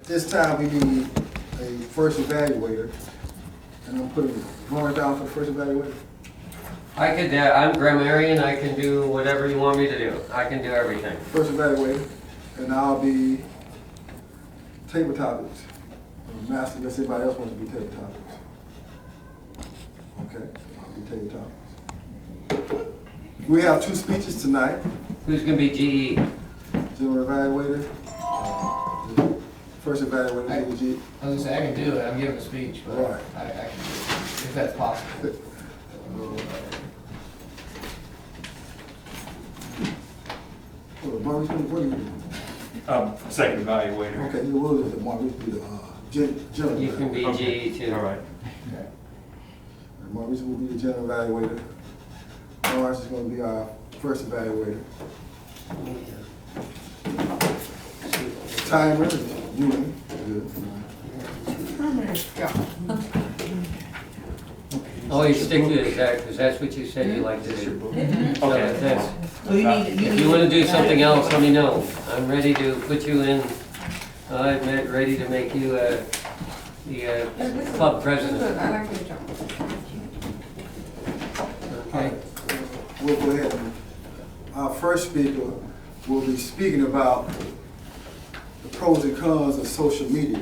this time we need a first evaluator, and I'm putting drawing down for the first evaluator. I could, I'm grammarian, I can do whatever you want me to do. I can do everything. First evaluator, and I'll be table topics. Master, guess anybody else wants to be table topics. Okay, I'll be table topics. We have 2 speeches tonight. Who's going to be GE? General evaluator. First evaluator will be GE. I was gonna say, I can do it, I'm giving a speech, but Right. I can do it, if that's possible. Maurice, what do you do? Second evaluator. Okay, you will do the Maurice be the general. You can be Okay. GE too. All right. Okay. Maurice will be the general evaluator. Maurice is going to be our first evaluator. Timer is Ewing. Good. Oh, you stick to that because that's what you said you like to do. So Okay. that's, if you want to do something else, let me know. I'm ready to put you in. I'm ready to make you the club president. I like your job. Okay. We'll go ahead and our first speaker will be speaking about the pros and cons of social media.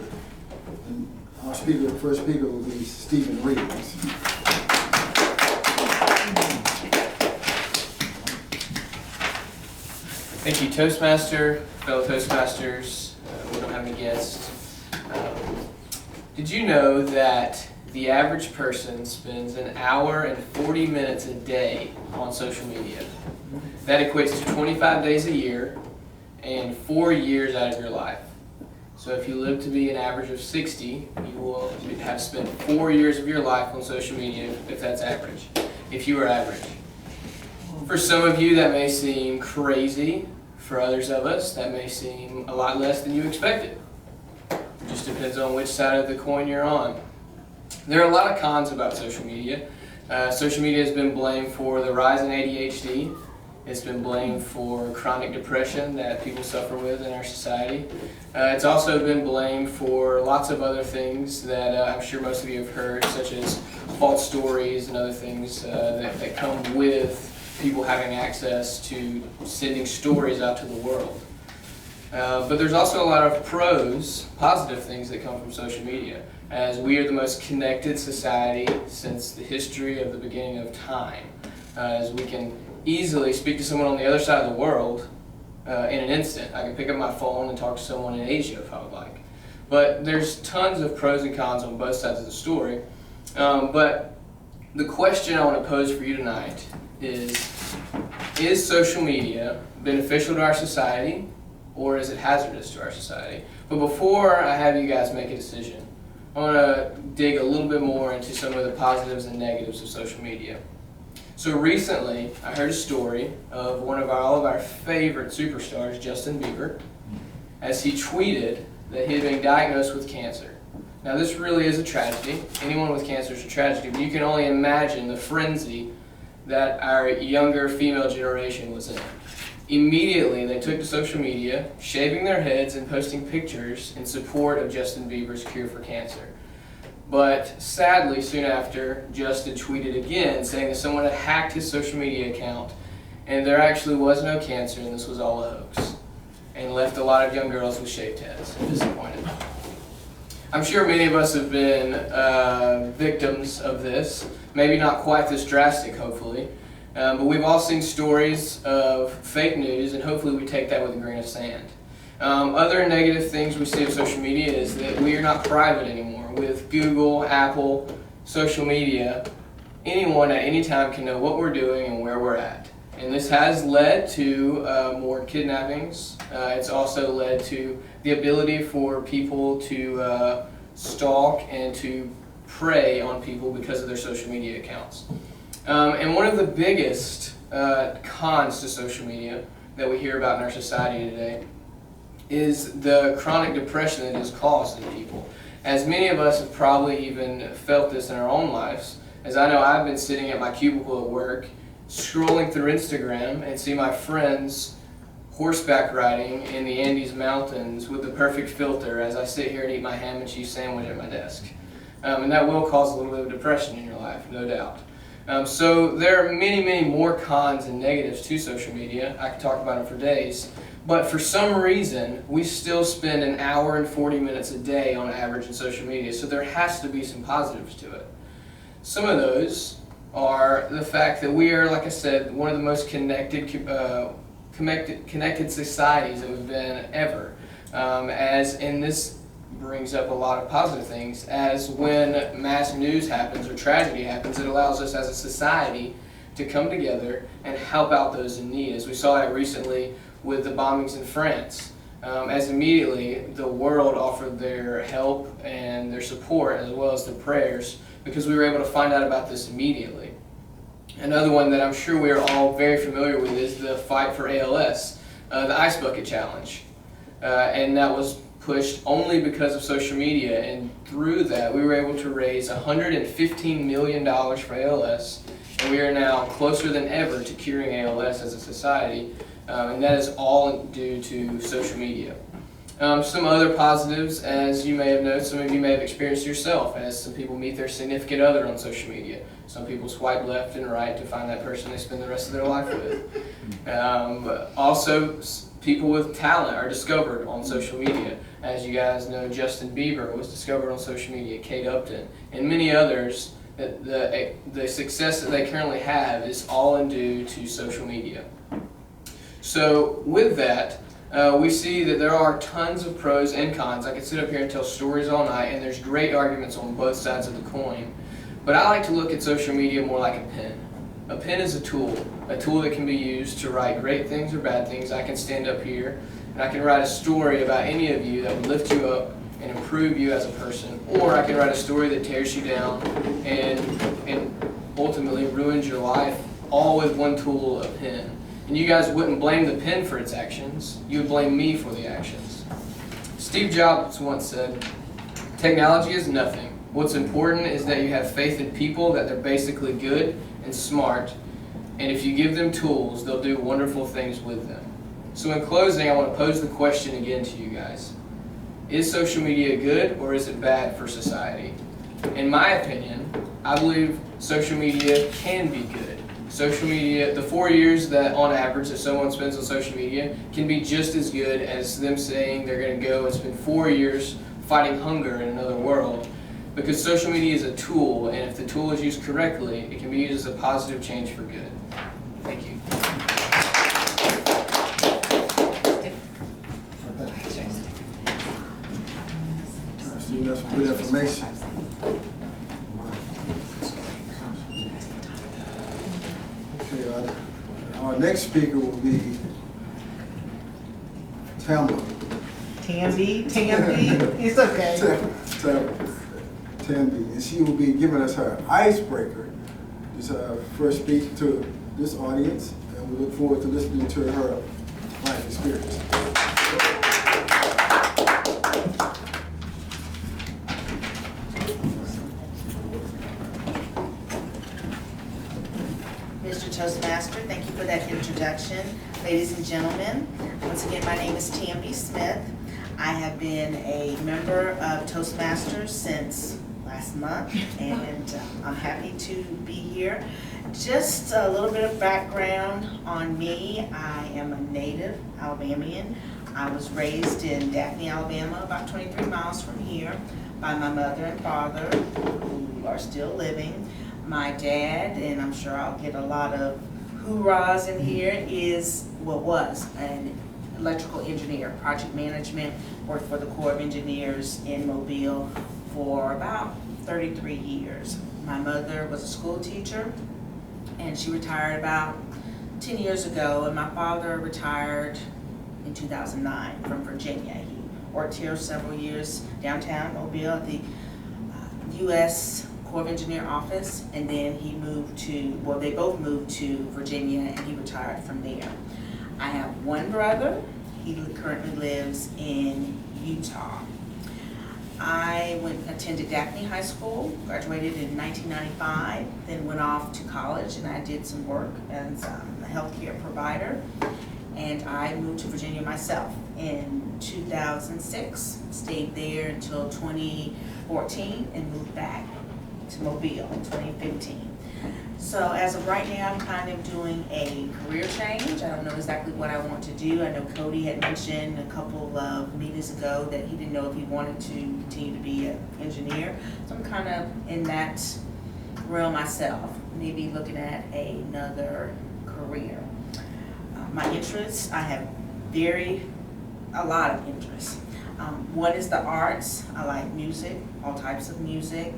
And our first speaker will be Stephen Riggs. Thank you, Toastmaster, fellow Toastmasters. We don't have any guests. Did you know that the average person spends an hour and 40 minutes a day on social media? That equates to 25 days a year and 4 years out of your life. So if you live to be an average of 60, you will have spent 4 years of your life on social media if that's average, if you are average. For some of you, that may seem crazy. For others of us, that may seem a lot less than you expected. It just depends on which side of the coin you're on. There are a lot of cons about social media. Social media has been blamed for the rise in ADHD. It's been blamed for chronic depression that people suffer with in our society. It's also been blamed for lots of other things that I'm sure most of you have heard, such as false stories and other things that come with people having access to sending stories out to the world. But there's also a lot of pros, positive things that come from social media, as we are the most connected society since the history of the beginning of time, as we can easily speak to someone on the other side of the world in an instant. I can pick up my phone and talk to someone in Asia if I would like. But there's tons of pros and cons on both sides of the story. But the question I want to pose for you tonight is social media beneficial to our society, or is it hazardous to our society? But before I have you guys make a decision, I want to dig a little bit more into some of the positives and negatives of social media. So recently, I heard a story of all of our favorite superstars, Justin Bieber, as he tweeted that he had been diagnosed with cancer. Now this really is a tragedy. Anyone with cancer is a tragedy, but you can only imagine the frenzy that our younger female generation was in. Immediately, they took to social media, shaving their heads and posting pictures in support of Justin Bieber's cure for cancer. But sadly, soon after, Justin tweeted again saying that someone had hacked his social media account and there actually was no cancer and this was all a hoax, and left a lot of young girls with shaved heads and disappointed. I'm sure many of us have been victims of this, maybe not quite this drastic, hopefully, but we've all seen stories of fake news, and hopefully we take that with a grain of sand. Other negative things we see of social media is that we are not private anymore. With Google, Apple, social media, anyone at any time can know what we're doing and where we're at. And this has led to more kidnappings. It's also led to the ability for people to stalk and to prey on people because of their social media accounts. And one of the biggest cons to social media that we hear about in our society today is the chronic depression that it has caused in people. As many of us have probably even felt this in our own lives, as I know I've been sitting at my cubicle at work, scrolling through Instagram and see my friends horseback riding in the Andes Mountains with the perfect filter as I sit here and eat my ham and cheese sandwich at my desk. And that will cause a little bit of depression in your life, no doubt. So there are many, many more cons and negatives to social media. I could talk about it for days. But for some reason, we still spend an hour and 40 minutes a day on average in social media. So there has to be some positives to it. Some of those are the fact that we are, like I said, one of the most connected societies that we've been ever. And this brings up a lot of positive things, as when mass news happens or tragedy happens, it allows us as a society to come together and help out those in need. As we saw that recently with the bombings in France, as immediately the world offered their help and their support as well as their prayers, because we were able to find out about this immediately. Another one that I'm sure we are all very familiar with is the fight for ALS, the Ice Bucket Challenge. And that was pushed only because of social media, and through that we were able to raise $115 million for ALS, and we are now closer than ever to curing ALS as a society, and that is all due to social media. Some other positives, as you may have noticed, some of you may have experienced yourself, as some people meet their significant other on social media. Some people swipe left and right to find that person they spend the rest of their life with. Also, people with talent are discovered on social media. As you guys know, Justin Bieber was discovered on social media, Kate Upton, and many others. The success that they currently have is all due to social media. So with that, we see that there are tons of pros and cons. I could sit up here and tell stories all night, and there's great arguments on both sides of the coin. But I like to look at social media more like a pen. A pen is a tool that can be used to write great things or bad things. I can stand up here and I can write a story about any of you that would lift you up and improve you as a person. Or I can write a story that tears you down and ultimately ruins your life, all with one tool, a pen. And you guys wouldn't blame the pen for its actions. You would blame me for the actions. Steve Jobs once said, "Technology is nothing. What's important is that you have faith in people, that they're basically good and smart, and if you give them tools, they'll do wonderful things with them." So in closing, I want to pose the question again to you guys. Is social media good or is it bad for society? In my opinion, I believe social media can be good. Social media, the 4 years that on average that someone spends on social media can be just as good as them saying they're going to go and spend 4 years fighting hunger in another world. Because social media is a tool, and if the tool is used correctly, it can be used as a positive change for good. Thank you. Steve, that's some good information. Okay, our next speaker will be Tammy. Tammy, it's okay. Tammy, and she will be giving us her icebreaker. This is her first speech to this audience, and we look forward to listening to her life experience. Mr. Toastmaster, thank you for that introduction. Ladies and gentlemen, once again, my name is Tammy Smith. I have been a member of Toastmasters since last month, and I'm happy to be here. Just a little bit of background on me. I am a native Alabamian. I was raised in Daphne, Alabama, about 23 miles from here, by my mother and father, who are still living. My dad, and I'm sure I'll get a lot of hoorahs in here, was an electrical engineer, project management, worked for the Corps of Engineers in Mobile for about 33 years. My mother was a school teacher, and she retired about 10 years ago, and my father retired in 2009 from Virginia. He worked here several years downtown Mobile at the U.S. Corps of Engineer office, and then he moved to, well, they both moved to Virginia, and he retired from there. I have one brother. He currently lives in Utah. I attended Daphne High School, graduated in 1995, then went off to college, and I did some work as a healthcare provider. and I moved to Virginia myself in 2006. Stayed there until 2014 and moved back to Mobile in 2015. So as of right now, I'm kind of doing a career change. I don't know exactly what I want to do. I know Cody had mentioned a couple of meetings ago that he didn't know if he wanted to continue to be an engineer. So I'm kind of in that realm myself, maybe looking at another career. My interests, I have a lot of interests. One is the arts. I like music, all types of music.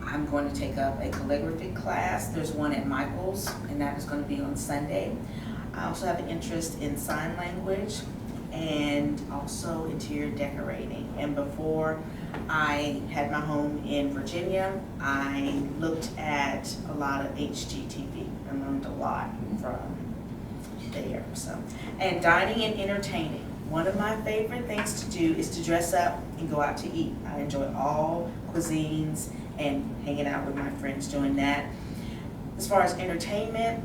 I'm going to take up a calligraphy class. There's one at Michael's, and that is going to be on Sunday. I also have an interest in sign language and also interior decorating. And before I had my home in Virginia, I looked at a lot of HGTV and learned a lot from there. And dining and entertaining. One of my favorite things to do is to dress up and go out to eat. I enjoy all cuisines and hanging out with my friends doing that. As far as entertainment,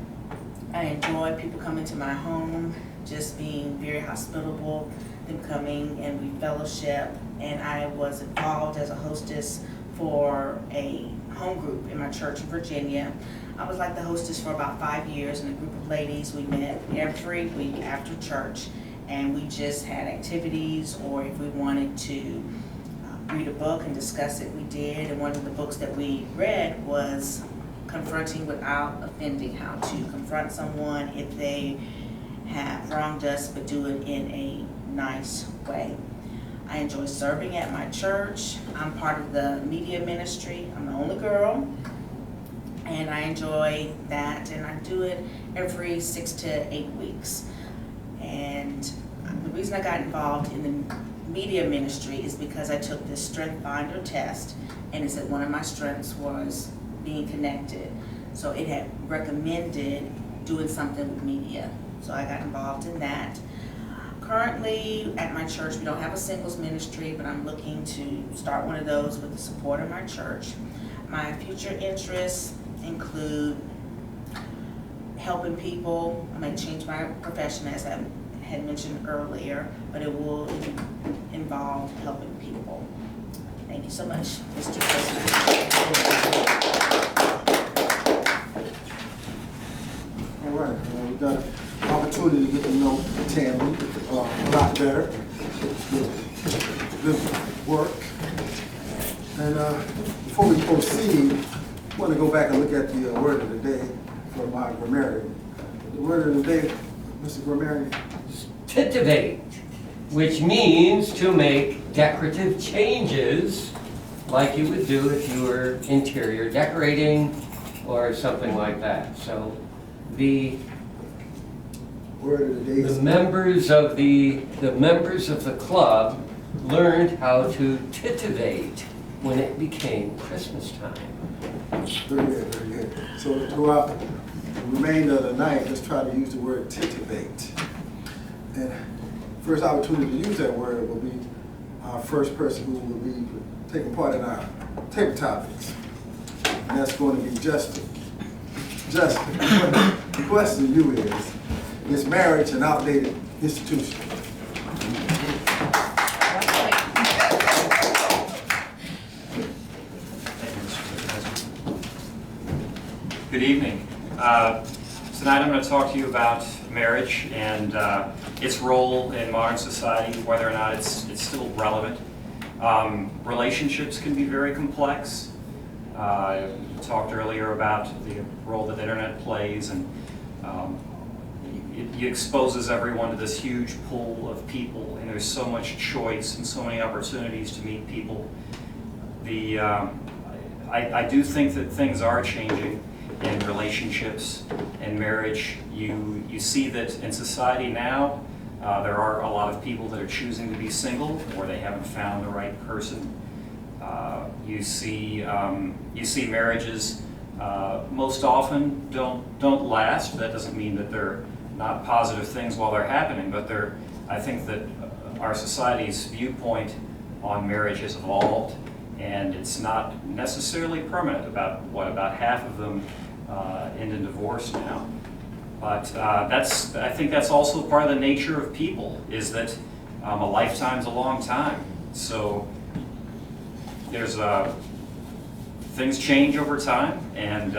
I enjoy people coming to my home, just being very hospitable, them coming and we fellowship. And I was involved as a hostess for a home group in my church in Virginia. I was like the hostess for about 5 years, and a group of ladies, we met every week after church, and we just had activities, or if we wanted to read a book and discuss it, we did. And one of the books that we read was Confronting Without Offending, how to confront someone if they have wronged us, but do it in a nice way. I enjoy serving at my church. I'm part of the media ministry. I'm the only girl, and I enjoy that, and I do it every 6 to 8 weeks. And the reason I got involved in the media ministry is because I took this Strength Finder test, and it said one of my strengths was being connected. So it had recommended doing something with media. So I got involved in that. Currently at my church, we don't have a singles ministry, but I'm looking to start one of those with the support of my church. My future interests include helping people. I may change my profession, as I had mentioned earlier, but it will involve helping people. Thank you so much, Mr. President. All right, we got an opportunity to get to know Tammy a lot better. Good work. And before we proceed, I want to go back and look at the word of the day for my grammarian. The word of the day, Mr. Grammarian. Titivate, which means to make decorative changes like you would do if you were interior decorating or something like that. So the Word of the day is members of the members of the club learned how to titivate when it became Christmas time. very good, very good. So throughout the remainder of the night, let's try to use the word titivate. And first opportunity to use that word will be our first person who will be taking part in our table topics. And that's going to be Justin. Justin, the question to you is marriage an outdated institution? Good evening. Tonight I'm going to talk to you about marriage and its role in modern society, whether or not it's still relevant. Relationships can be very complex. I talked earlier about the role that the internet plays, and it exposes everyone to this huge pool of people, and there's so much choice and so many opportunities to meet people. I do think that things are changing in relationships and marriage. You see that in society now, there are a lot of people that are choosing to be single, or they haven't found the right person. You see marriages most often don't last. That doesn't mean that they're not positive things while they're happening, but I think that our society's viewpoint on marriage has evolved, and it's not necessarily permanent. About half of them end in divorce now. But I think that's also part of the nature of people, is that a lifetime's a long time. So there's things change over time, and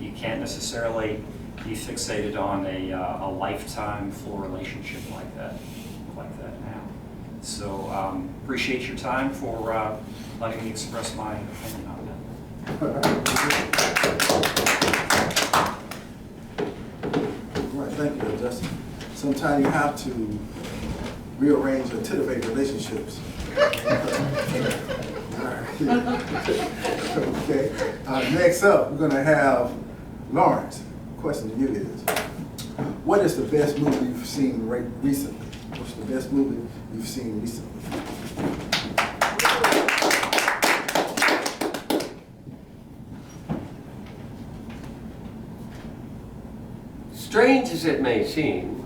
you can't necessarily be fixated on a lifetime full relationship like that now. So appreciate your time for letting me express my opinion on that. All right, thank you, Justin. Sometimes you have to rearrange or titivate relationships. Okay. Next up, we're going to have Lawrence. Question to you is, what is the best movie you've seen recently? What's the best movie you've seen recently? Strange as it may seem,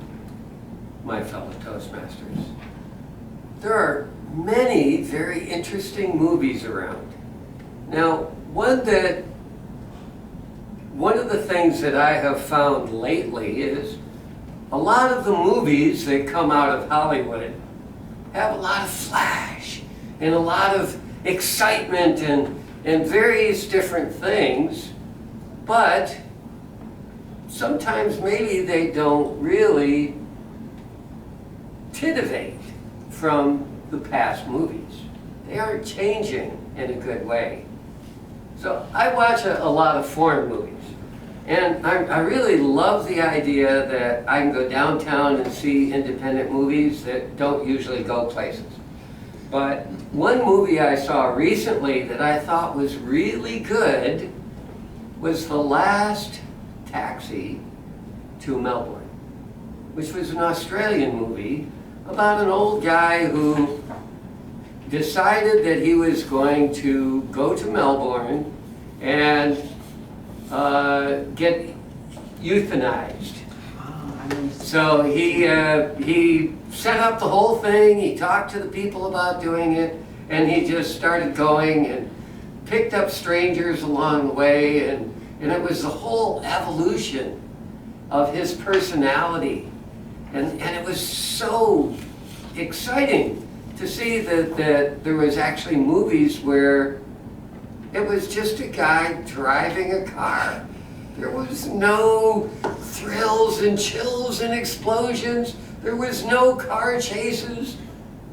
my fellow Toastmasters, there are many very interesting movies around. Now, one of the things that I have found lately is a lot of the movies that come out of Hollywood have a lot of flash and a lot of excitement and various different things, but sometimes maybe they don't really titivate from the past movies. They aren't changing in a good way. So I watch a lot of foreign movies, and I really love the idea that I can go downtown and see independent movies that don't usually go places. But one movie I saw recently that I thought was really good was The Last Taxi to Melbourne, which was an Australian movie about an old guy who decided that he was going to go to Melbourne and get euthanized. So he set up the whole thing, he talked to the people about doing it, and he just started going and picked up strangers along the way, and it was the whole evolution of his personality. And it was so exciting to see that there was actually movies where it was just a guy driving a car. There was no thrills and chills and explosions. There was no car chases.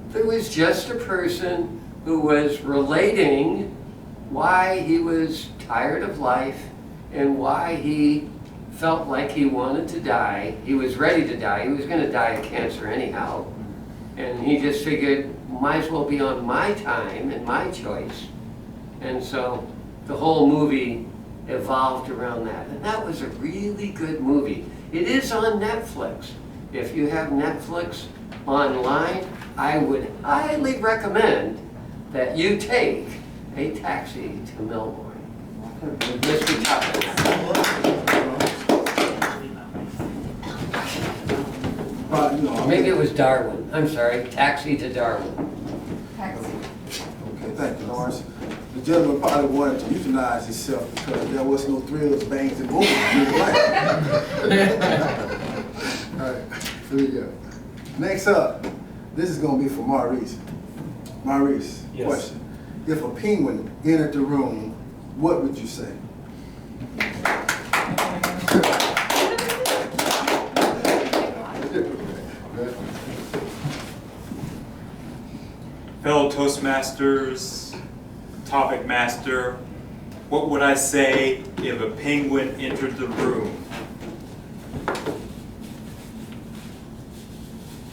There was just a person who was relating why he was tired of life and why he felt like he wanted to die. He was ready to die. He was going to die of cancer anyhow. And he just figured, might as well be on my time and my choice. And so the whole movie evolved around that. And that was a really good movie. It is on Netflix. If you have Netflix online, I would highly recommend that you take a taxi to Melbourne. Mr. Toppers. Maybe it was Darwin. I'm sorry, Taxi to Darwin. Okay, thank you, Lawrence. The gentleman probably wanted to euthanize himself because there was no thrills, bangs, and booms in his life. All right, here we go. Next up, this is going to be for Maurice. Maurice, Yes. question. If a penguin entered the room, what would you say? Fellow Toastmasters, topic master, what would I say if a penguin entered the room?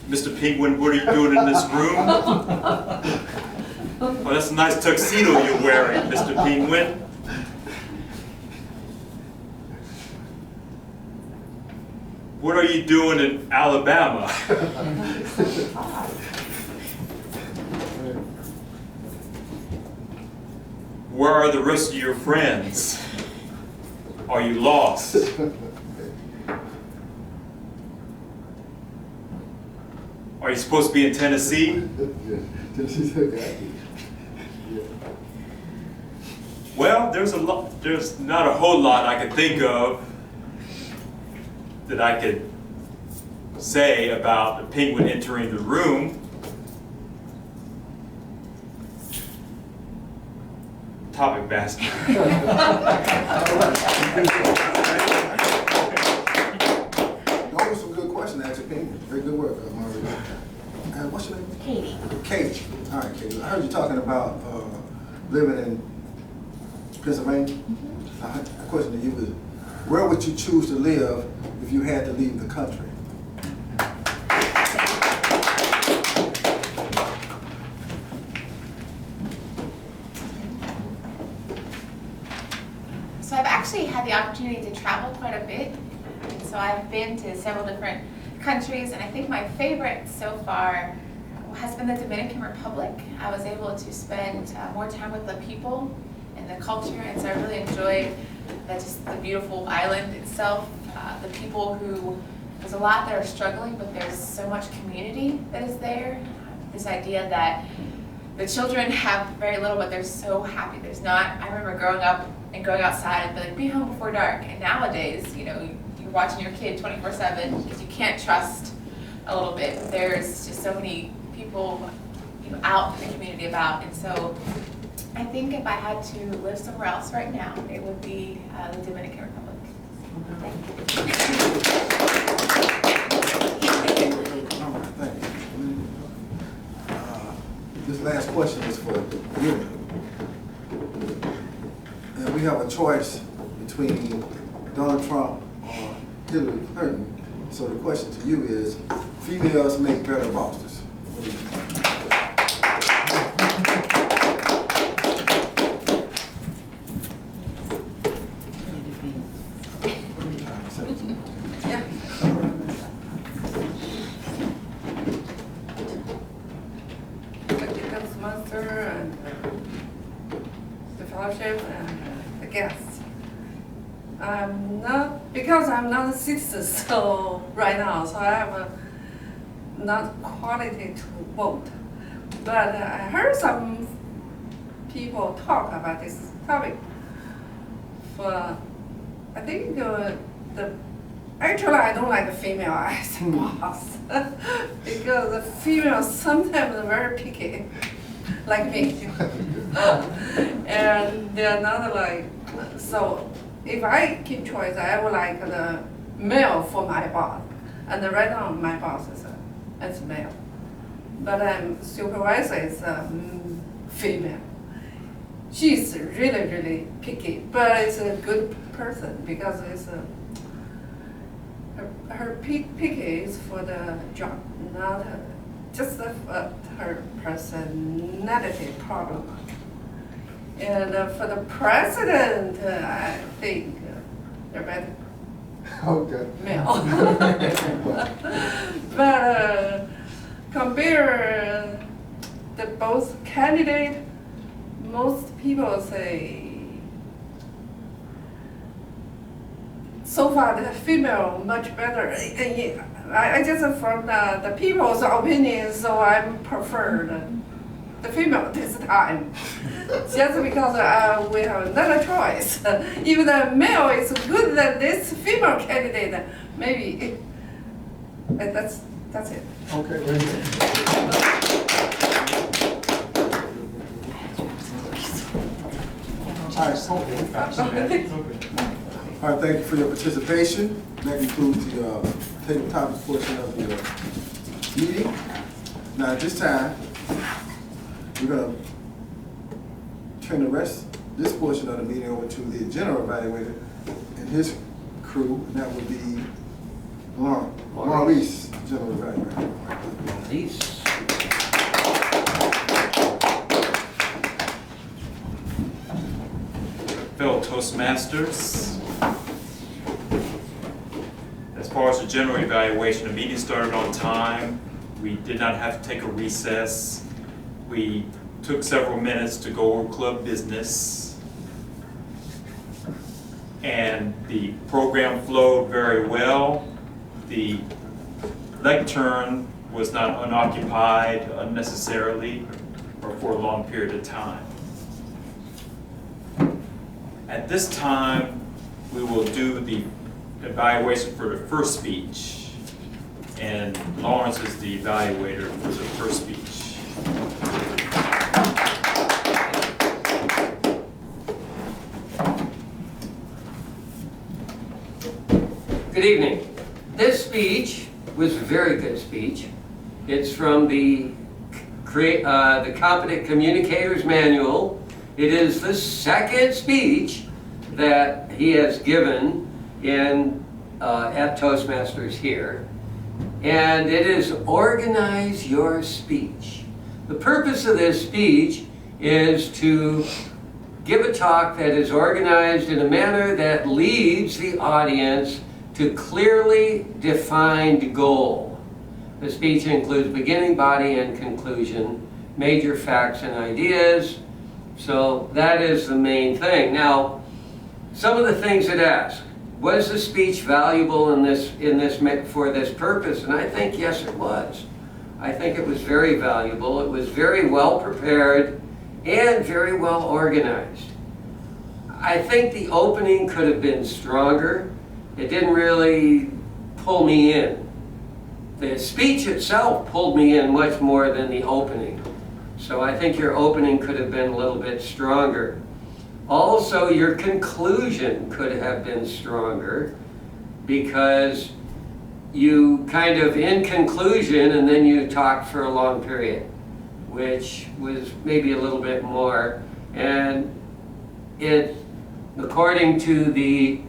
Mr. Penguin, what are you doing in this room? Oh, that's a nice tuxedo you're wearing, Mr. Penguin. What are you doing in Alabama? Where are the rest of your friends? Are you lost? Are you supposed to be in Tennessee? Well, there's not a whole lot I could think of. that I could say about the penguin entering the room. Topic master. Those were some good questions, actually, Penguin. Very good work, Maria. What's your name? Katie. Katie. All right, Katie. I heard you talking about living in Pennsylvania. My question to you is, where would you choose to live if you had to leave the country? So I've actually had the opportunity to travel quite a bit. And so I've been to several different countries, and I think my favorite so far has been the Dominican Republic. I was able to spend more time with the people and the culture, and so I really enjoyed just the beautiful island itself. The people who, there's a lot that are struggling, but there's so much community that is there. This idea that the children have very little, but they're so happy. There's not, I remember growing up and going outside and be like, be home before dark. And nowadays, you know, you're watching your kid 24/7 because you can't trust a little bit. There's just so many people, you know, out in the community about. And so I think if I had to live somewhere else right now, it would be the Dominican Republic. Thank you. All right, thank you. This last question is for you. And we have a choice between Donald Trump or Hillary Clinton. So the question to you is, females make better bosses. What do you think? Toastmaster and the fellowship and the guests. Because I'm not a citizen so right now, so I have not quality to vote. But I heard some people talk about this topic. For I think actually I don't like a female as a boss because the females sometimes are very picky, like me, and they're not like so. If I keep choice, I would like the male for my boss, and right now my boss is male, but supervisor is female. She's really picky, but it's a good person because it's her picky is for the job, not just her personality problem. And for the president, I think they're better Okay. male. But compare the both candidate, most people say so far the female much better. I just from the people's opinion, so I prefer the female this time. Just because we have another choice. If the male is good than this female candidate, maybe that's it. Okay, very good. All right, all right, thank you for your participation. That concludes the table topics portion of the meeting. Now, at this time, we're going to turn this portion of the meeting over to the general evaluator and his crew, and that would be Maurice, general evaluator. Maurice. Fellow Toastmasters, as far as the general evaluation, the meeting started on time. We did not have to take a recess. We took several minutes to go over club business. And the program flowed very well. The lectern was not unoccupied unnecessarily or for a long period of time. At this time, we will do the evaluation for the first speech, and Lawrence is the evaluator for the first speech. Good evening. This speech was a very good speech. It's from the Competent Communicators Manual. It is the second speech that he has given at Toastmasters here. And it is Organize Your Speech. The purpose of this speech is to give a talk that is organized in a manner that leads the audience to clearly defined goal. The speech includes beginning, body, and conclusion, major facts and ideas. So that is the main thing. Now, some of the things it asks. Was the speech valuable for this purpose? And I think yes, it was. I think it was very valuable. It was very well prepared and very well organized. I think the opening could have been stronger. It didn't really pull me in. The speech itself pulled me in much more than the opening. So I think your opening could have been a little bit stronger. Also, your conclusion could have been stronger because you kind of in conclusion and then you talked for a long period, which was maybe a little bit more. And it, according to the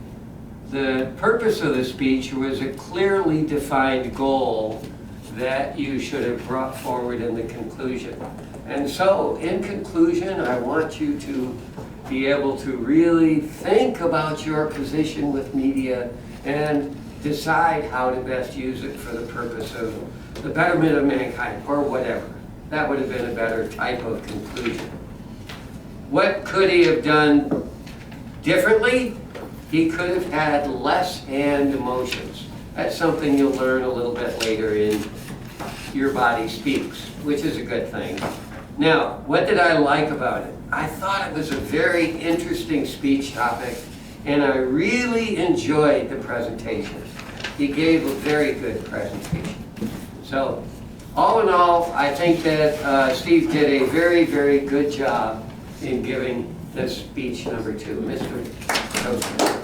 purpose of the speech, was a clearly defined goal that you should have brought forward in the conclusion. And so, in conclusion, I want you to be able to really think about your position with media and decide how to best use it for the purpose of the betterment of mankind, or whatever. That would have been a better type of conclusion. What could he have done differently? He could have had less hand emotions. That's something you'll learn a little bit later in Your Body Speaks, which is a good thing. Now, what did I like about it? I thought it was a very interesting speech topic, and I really enjoyed the presentation. He gave a very good presentation. So, all in all, I think that Steve did a very, very good job in giving this speech number 2. Mr. Toastmaster.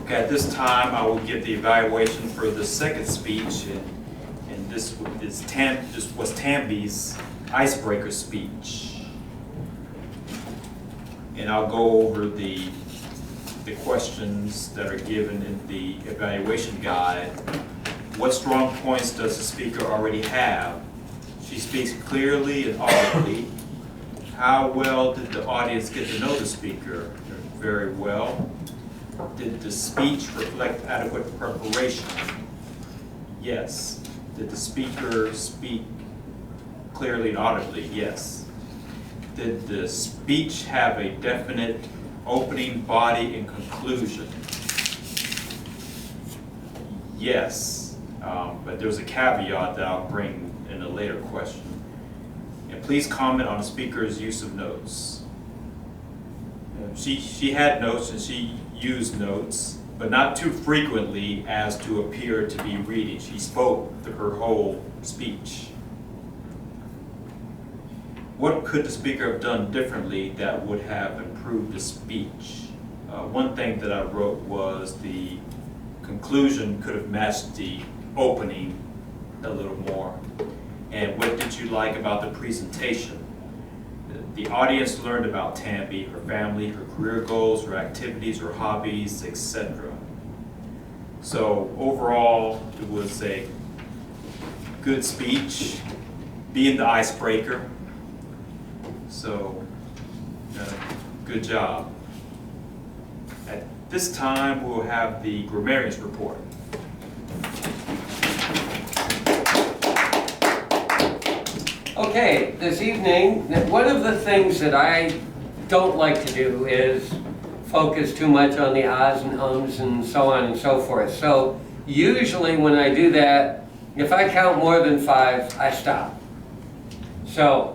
Okay, at this time, I will give the evaluation for the second speech, and this was Tambi's icebreaker speech. And I'll go over the questions that are given in the evaluation guide. What strong points does the speaker already have? She speaks clearly and audibly. How well did the audience get to know the speaker? Very well. Did the speech reflect adequate preparation? Yes. Did the speaker speak clearly and audibly? Yes. Did the speech have a definite opening, body, and conclusion? Yes. But there's a caveat that I'll bring in a later question. And please comment on the speaker's use of notes. She had notes and she used notes, but not too frequently as to appear to be reading. She spoke her whole speech. What could the speaker have done differently that would have improved the speech? One thing that I wrote was the conclusion could have matched the opening a little more. And what did you like about the presentation? The audience learned about Tambi, her family, her career goals, her activities, her hobbies, etc. So overall, it was a good speech, being the icebreaker. So, good job. At this time, we'll have the grammarian's report. Okay, this evening, one of the things that I don't like to do is focus too much on the ahs and ums and so on and so forth. So usually when I do that, if I count more than 5, I stop. So